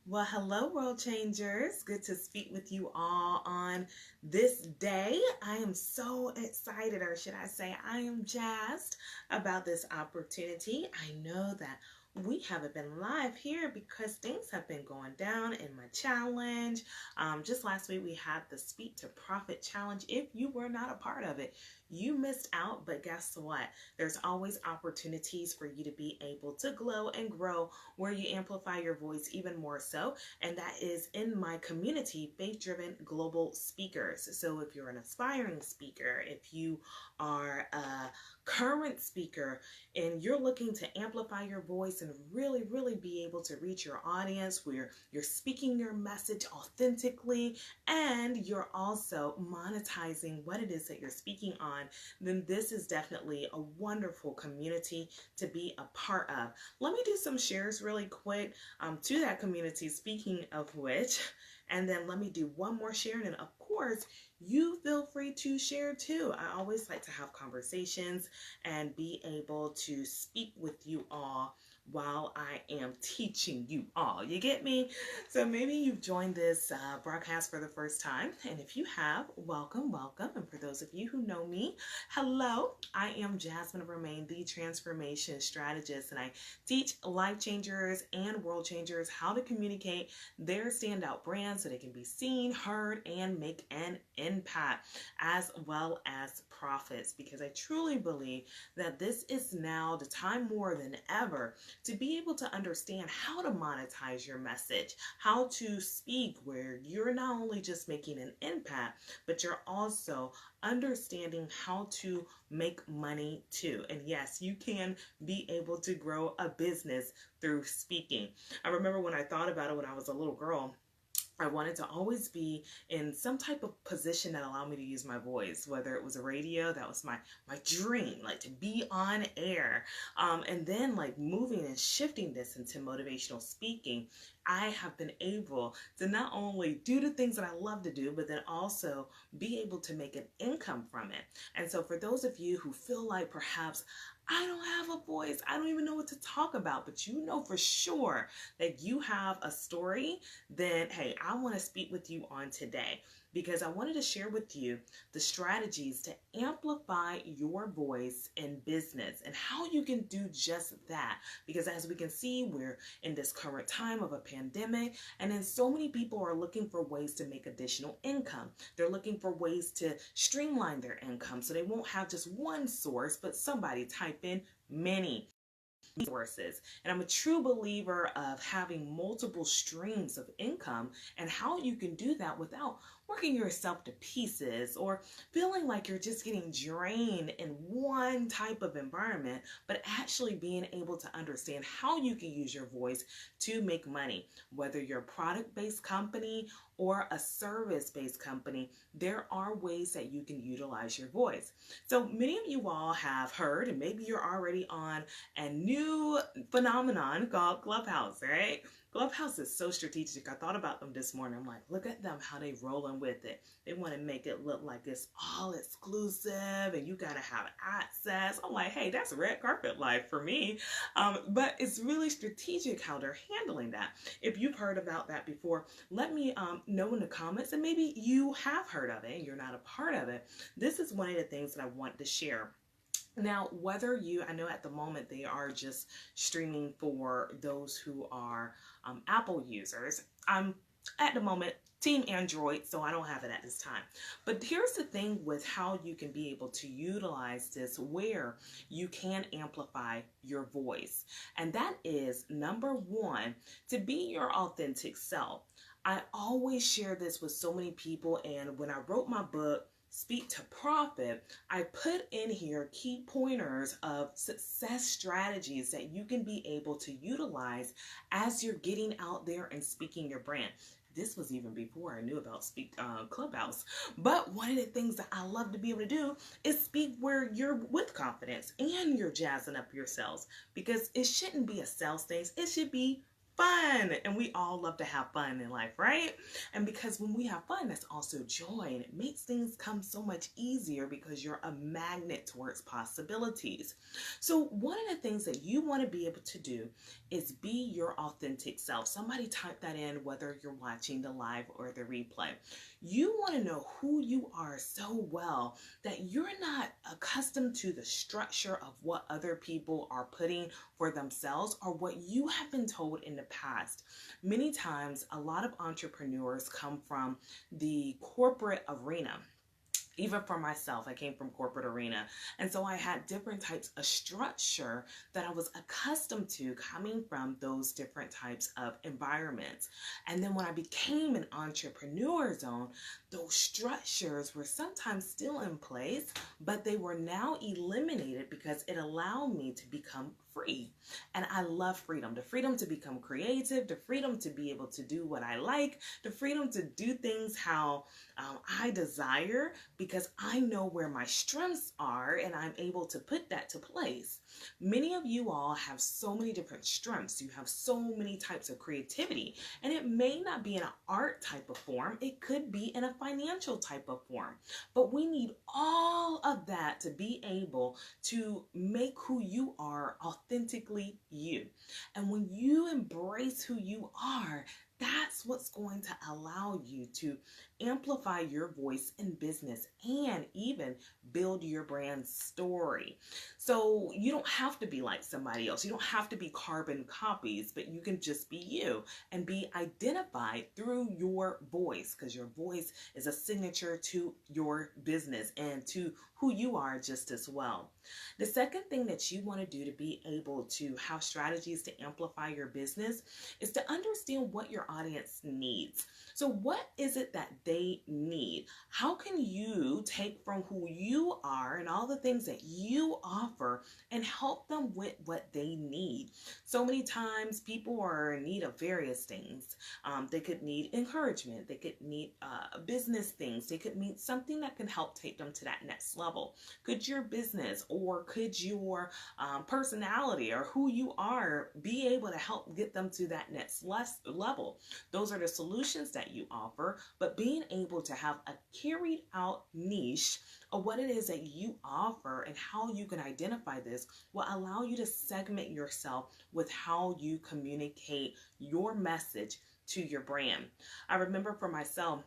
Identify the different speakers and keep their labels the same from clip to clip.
Speaker 1: Well, hello, world changers. Good to speak with you all on this day. I am so excited, or should I say, I am jazzed about this opportunity. I know that we haven't been live here because things have been going down in my challenge. Just last week, we had the Speak to Profit challenge. If you were not a part of it, you missed out, but guess what? There's always opportunities for you to be able to glow and grow where you amplify your voice even more so, and that is in my community, Faith Driven Global Speakers. So if you're an aspiring speaker, if you are a current speaker, and you're looking to amplify your voice and really be able to reach your audience where you're speaking your message authentically and you're also monetizing what it is that you're speaking on, then this is definitely a wonderful community to be a part of. Let me do some shares really quick to that community, speaking of which, and then let me do one more share. And of course, you feel free to share too. I always like to have conversations and be able to speak with you all while I am teaching you all. You get me? So maybe you've joined this broadcast for the first time. And if you have, welcome. And for those of you who know me, hello. I am Jasmine Romaine, the transformation strategist, and I teach life changers and world changers how to communicate their standout brand so they can be seen, heard, and make an impact, as well as profits, because I truly believe that this is now the time more than ever to be able to understand how to monetize your message, how to speak where you're not only just making an impact, but you're also understanding how to make money too. And yes, you can be able to grow a business through speaking. I remember when I thought about it when I was a little girl, I wanted to always be in some type of position that allowed me to use my voice, whether it was a radio. That was my dream, like to be on air. And then like moving and shifting this into motivational speaking, I have been able to not only do the things that I love to do, but then also be able to make an income from it. And so for those of you who feel like perhaps I don't have a voice, I don't even know what to talk about, but you know for sure that you have a story, then hey, I want to speak with you on today because I wanted to share with you the strategies to amplify your voice in business and how you can do just that. Because as we can see, we're in this current time of a pandemic, and then so many people are looking for ways to make additional income. They're looking for ways to streamline their income so they won't have just one source, but somebody type in many resources. And I'm a true believer of having multiple streams of income and how you can do that without working yourself to pieces or feeling like you're just getting drained in one type of environment, but actually being able to understand how you can use your voice to make money. Whether you're a product-based company or a service-based company, there are ways that you can utilize your voice. So many of you all have heard, and maybe you're already on a new phenomenon called Clubhouse, right? Clubhouse is so strategic. I thought about them this morning. I'm like, look at them, how they rolling with it. They want to make it look like it's all exclusive and you got to have access. I'm like, hey, that's red carpet life for me. But it's really strategic how they're handling that. If you've heard about that before, let me know in the comments, and maybe you have heard of it and you're not a part of it. This is one of the things that I want to share. Now, whether I know at the moment they are just streaming for those who are Apple users. I'm at the moment Team Android, so I don't have it at this time. But here's the thing with how you can be able to utilize this where you can amplify your voice. And that is, number one, to be your authentic self. I always share this with so many people, and when I wrote my book, Speak to Profit, I put in here key pointers of success strategies that you can be able to utilize as you're getting out there and speaking your brand. This was even before I knew about Clubhouse. But one of the things that I love to be able to do is speak where you're with confidence and you're jazzing up your sales, because it shouldn't be a sales thing. It should be fun. And we all love to have fun in life, right? And because when we have fun, that's also joy. And it makes things come so much easier because you're a magnet towards possibilities. So one of the things that you want to be able to do is be your authentic self. Somebody type that in, whether you're watching the live or the replay. You want to know who you are so well that you're not accustomed to the structure of what other people are putting for themselves or what you have been told in the past. Many times, a lot of entrepreneurs come from the corporate arena. Even for myself, I came from corporate arena. And so I had different types of structure that I was accustomed to coming from those different types of environments. And then when I became an entrepreneur zone, those structures were sometimes still in place, but they were now eliminated because it allowed me to become free. And I love freedom, the freedom to become creative, the freedom to be able to do what I like, the freedom to do things how I desire, because I know where my strengths are and I'm able to put that to place. Many of you all have so many different strengths. You have so many types of creativity, and it may not be in an art type of form. It could be in a financial type of form, but we need all of that to be able to make who you are authentically you. And when you embrace who you are, that's what's going to allow you to amplify your voice in business and even build your brand story. So you don't have to be like somebody else. You don't have to be carbon copies, but you can just be you and be identified through your voice, because your voice is a signature to your business and to who you are just as well. The second thing that you want to do to be able to have strategies to amplify your business is to understand what your audience needs. So what is it that they need? How can you take from who you are and all the things that you offer and help them with what they need? So many times people are in need of various things. They could need encouragement. They could need business things. They could need something that can help take them to that next level. Could your business or could your personality or who you are be able to help get them to that next level? Those are the solutions that you offer, but being able to have a carried out niche of what it is that you offer and how you can identify this will allow you to segment yourself with how you communicate your message to your brand. I remember for myself,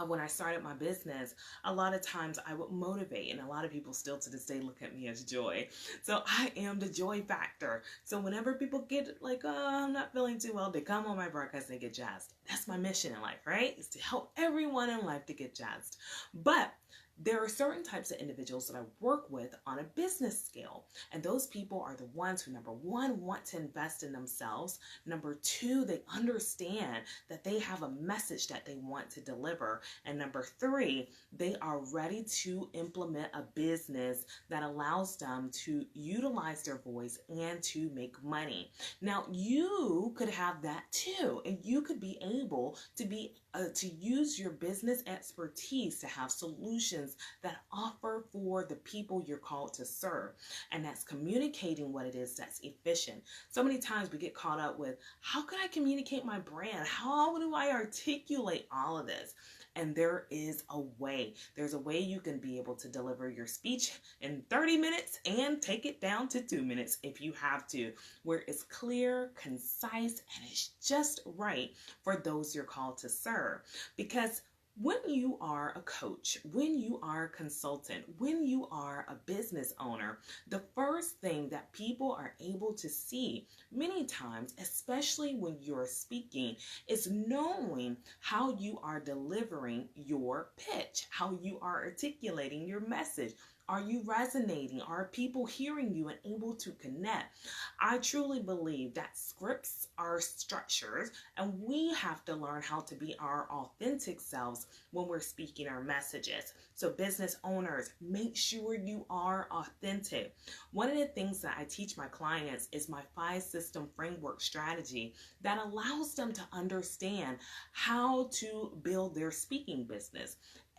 Speaker 1: when I started my business, a lot of times I would motivate, and a lot of people still to this day look at me as joy. So I am the joy factor. So whenever people get like, oh, I'm not feeling too well, they come on my broadcast and they get jazzed. That's my mission in life, right? Is to help everyone in life to get jazzed. But there are certain types of individuals that I work with on a business scale. And those people are the ones who, number one, want to invest in themselves. Number two, they understand that they have a message that they want to deliver. And number three, they are ready to implement a business that allows them to utilize their voice and to make money. Now, you could have that too, and you could be able to use your business expertise to have solutions that offer for the people you're called to serve. And that's communicating what it is that's efficient. So many times we get caught up with, how can I communicate my brand? How do I articulate all of this? And there is a way. There's a way you can be able to deliver your speech in 30 minutes and take it down to 2 minutes if you have to, where it's clear, concise, and it's just right for those you're called to serve. Because when you are a coach, when you are a consultant, when you are a business owner, the first thing that people are able to see many times, especially when you're speaking, is knowing how you are delivering your pitch, how you are articulating your message. Are you resonating? Are people hearing you and able to connect? I truly believe that scripts are structures, and we have to learn how to be our authentic selves when we're speaking our messages. So business owners, make sure you are authentic. One of the things that I teach my clients is my 5-system framework strategy that allows them to understand how to build their speaking business.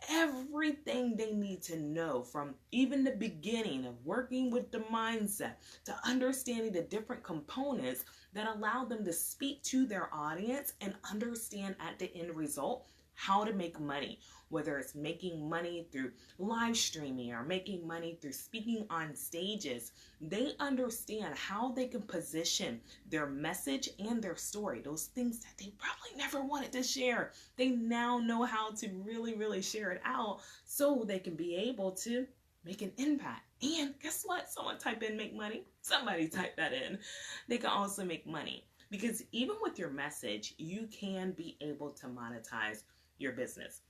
Speaker 1: everything they need to know, from even the beginning of working with the mindset to understanding the different components that allow them to speak to their audience and understand at the end result how to make money, whether it's making money through live streaming or making money through speaking on stages. They understand how they can position their message and their story, those things that they probably never wanted to share. They now know how to really, really share it out so they can be able to make an impact. And guess what? Someone type in make money. Somebody type that in. They can also make money, because even with your message, you can be able to monetize your business.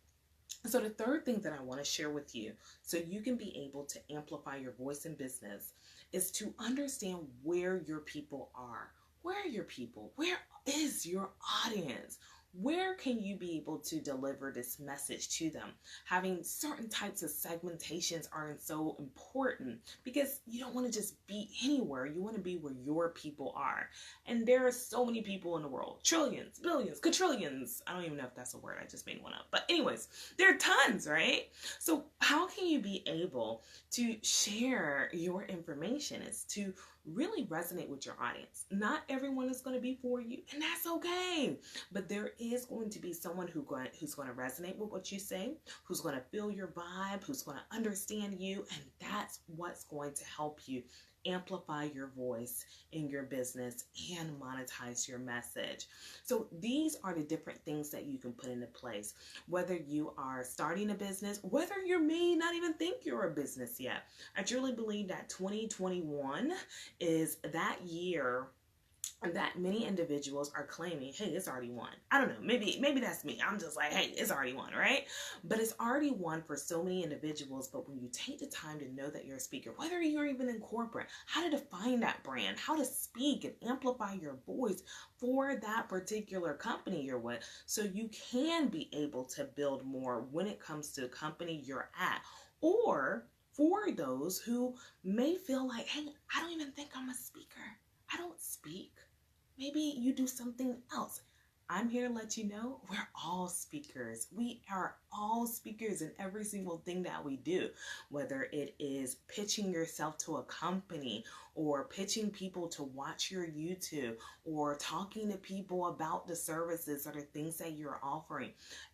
Speaker 1: So the third thing that I want to share with you so you can be able to amplify your voice in business is to understand where your people are. Where are your people? Where is your audience? Where can you be able to deliver this message to them? Having certain types of segmentations are so important, because you don't want to just be anywhere. You want to be where your people are. And there are so many people in the world. Trillions, billions, quadrillions. I don't even know if that's a word. I just made one up. But anyways, there are tons, right? So how can you be able to share your information? Is to really resonate with your audience. Not everyone is going to be for you, and that's okay. But there is going to be someone who's going to resonate with what you say, who's going to feel your vibe, who's going to understand you, and that's what's going to help you amplify your voice in your business and monetize your message. So these are the different things that you can put into place, whether you are starting a business, whether you may not even think you're a business yet. I truly believe that 2021 is that year that many individuals are claiming, hey, it's already won. I don't know, maybe that's me. I'm just like, hey, it's already won, right? But it's already won for so many individuals. But when you take the time to know that you're a speaker, whether you're even in corporate, how to define that brand, how to speak and amplify your voice for that particular company you're with, so you can be able to build more when it comes to the company you're at. Or for those who may feel like, hey, I don't even think I'm a speaker. I don't speak. Maybe you do something else. I'm here to let you know we're all speakers. We are all speakers in every single thing that we do, whether it is pitching yourself to a company, or pitching people to watch your YouTube, or talking to people about the services or the things that you're offering.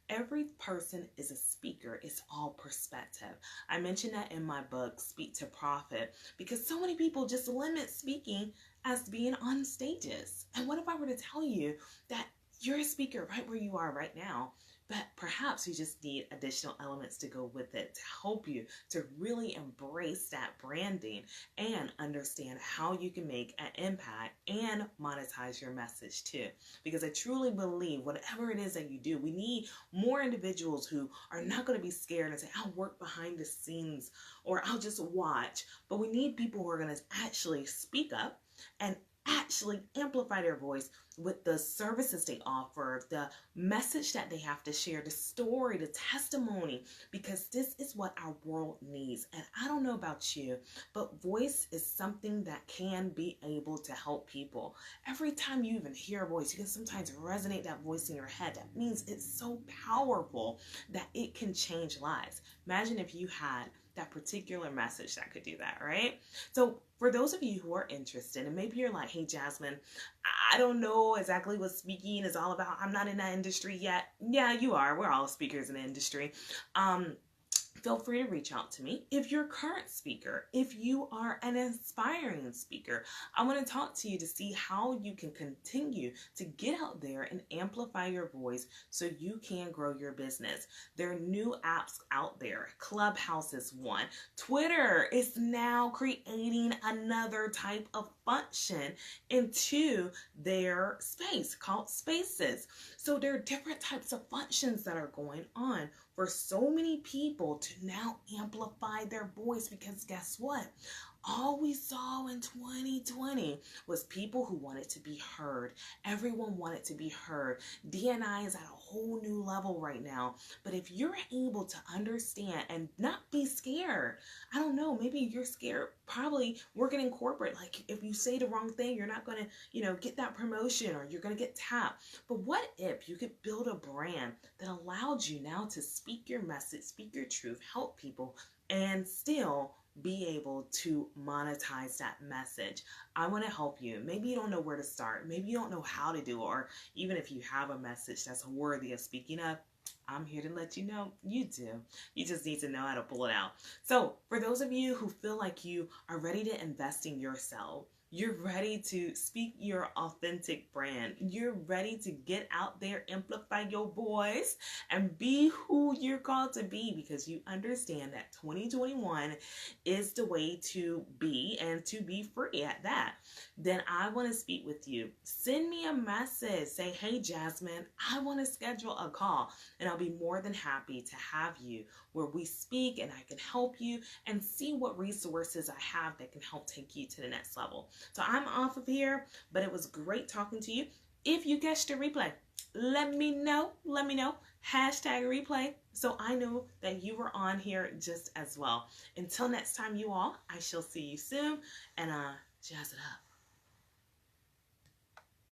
Speaker 1: Every person is a speaker. It's all perspective. I mentioned that in my book, Speak to Profit, because so many people just limit speaking as being on stages. And what if I were to tell you that you're a speaker right where you are right now, but perhaps you just need additional elements to go with it to help you to really embrace that branding and understand how you can make an impact and monetize your message too. Because I truly believe whatever it is that you do, we need more individuals who are not going to be scared and say, I'll work behind the scenes or I'll just watch. But we need people who are going to actually speak up and actually amplify their voice with the services they offer, the message that they have to share, the story, the testimony, because this is what our world needs. And I don't know about you, but voice is something that can be able to help people. Every time you even hear a voice, you can sometimes resonate that voice in your head. That means it's so powerful that it can change lives. Imagine if you had that particular message that could do that, right? So for those of you who are interested, and maybe you're like, hey, Jasmine, I don't know exactly what speaking is all about. I'm not in that industry yet. Yeah, you are. We're all speakers in the industry. Feel free to reach out to me. If you're a current speaker, if you are an aspiring speaker, I want to talk to you to see how you can continue to get out there and amplify your voice so you can grow your business. There are new apps out there. Clubhouse is one. Twitter is now creating another type of function into their space called Spaces. So there are different types of functions that are going on for so many people to now amplify their voice, because guess what? all we saw in 2020 was people who wanted to be heard. Everyone wanted to be heard. D&I is at a whole new level right now. But if you're able to understand and not be scared, I don't know, maybe you're scared probably working in corporate. Like if you say the wrong thing, you're not going to, get that promotion, or you're going to get tapped. But what if you could build a brand that allowed you now to speak your message, speak your truth, help people, and still be able to monetize that message? I want to help you. Maybe you don't know where to start. Maybe you don't know how to do it. Or even if you have a message that's worthy of speaking up, I'm here to let you know you do. You just need to know how to pull it out. So for those of you who feel like you are ready to invest in yourself, you're ready to speak your authentic brand, you're ready to get out there, amplify your voice, and be who you're called to be, because you understand that 2021 is the way to be, and to be free at that, then I want to speak with you. Send me a message. Say, hey, Jasmine, I want to schedule a call, and I'll be more than happy to have you where we speak and I can help you and see what resources I have that can help take you to the next level. So I'm off of here, but it was great talking to you. If you catch the replay, let me know. Hashtag replay, so I know that you were on here just as well. Until next time, you all, I shall see you soon, and jazz it up.